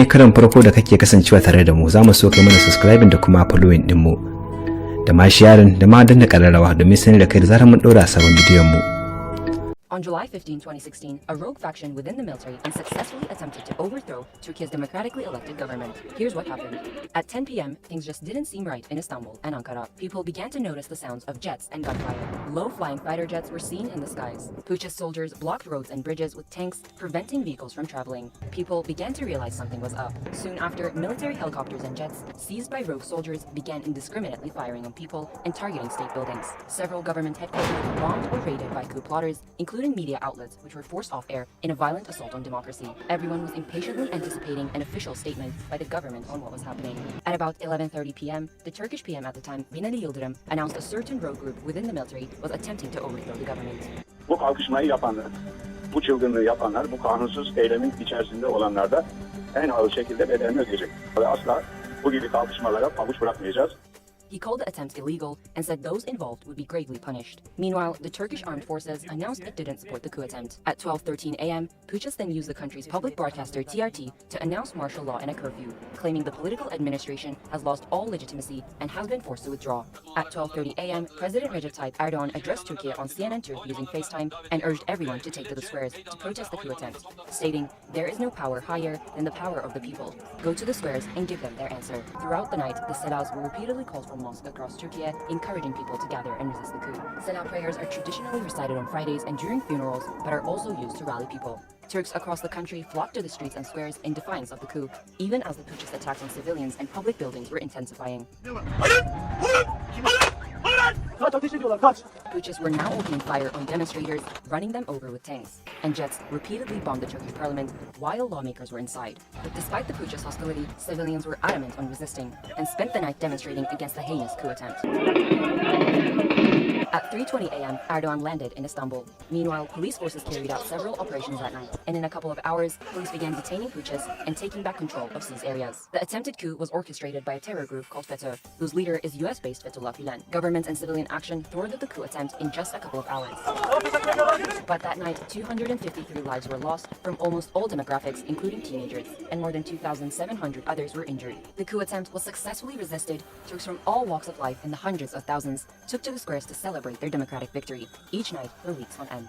ne karan farko da kake kasancewa tare da mu, za mu so kai mana subscribing da kuma following din mu da ma sharing da ma danna kararrawa domin sanar da kai da zarar mun daura sabon bidiyon mu. On July 15, 2016, a rogue faction within the military unsuccessfully attempted to overthrow Turkey's democratically elected government. Here's what happened. At 10 p.m., things just didn't seem right in Istanbul and Ankara. People began to notice the sounds of jets and gunfire. Low-flying fighter jets were seen in the skies. Puçhist soldiers blocked roads and bridges with tanks, preventing vehicles from traveling. People began to realize something was up. Soon after, military helicopters and jets, seized by rogue soldiers, began indiscriminately firing on people and targeting state buildings. Several government headquarters were bombed or raided by coup plotters, including media outlets, which were forced off air in a violent assault on democracy. Everyone was impatiently anticipating an official statement by the government on what was happening. At about 11:30 p.m., the Turkish PM at the time, Binali Yıldırım, announced a certain rogue group within the military was attempting to overthrow the government. Bu kalkışmayı yapanlar, bu çılgınlığı yapanlar, bu kanunsuz eylemin içerisinde olanlar da en ağır şekilde bedelini ödeyecek. Asla bu gibi kalkışmalara pabuç bırakmayacağız. He called the attempt illegal and said those involved would be gravely punished. Meanwhile, the Turkish armed forces announced it didn't support the coup attempt. At 12:13 a.m., Puçhist then used the country's public broadcaster TRT to announce martial law and a curfew, claiming the political administration has lost all legitimacy and has been forced to withdraw. At 12:30 a.m., President Recep Tayyip Erdogan addressed Turkey on CNN Turk using FaceTime and urged everyone to take to the squares to protest the coup attempt, stating, "There is no power higher than the power of the people. Go to the squares and give them their answer." Throughout the night, the selahs were repeatedly called from mosques across Turkey, encouraging people to gather and resist the coup. Salah prayers are traditionally recited on Fridays and during funerals, but are also used to rally people. Turks across the country flocked to the streets and squares in defiance of the coup, even as the Puçhist attacks on civilians and public buildings were intensifying. Puçhists were now opening fire on demonstrators, running them over with tanks, and jets repeatedly bombed the Turkish parliament while lawmakers were inside. But despite the Puçhist hostility, civilians were adamant on resisting and spent the night demonstrating against the heinous coup attempt. At 3:20 a.m., Erdogan landed in Istanbul. Meanwhile, police forces carried out several operations that night, and in a couple of hours, police began detaining Puçhists and taking back control of seized areas. The attempted coup was orchestrated by a terror group called FETÖ, whose leader is US-based Fethullah Gülen. Government and civilian action thwarted the coup attempt in just a couple of hours. But that night, 253 lives were lost from almost all demographics, including teenagers, and more than 2,700 others were injured. The coup attempt was successfully resisted. Turks from all walks of life and the hundreds of thousands took to the squares to celebrate their democratic victory, each night for weeks on end.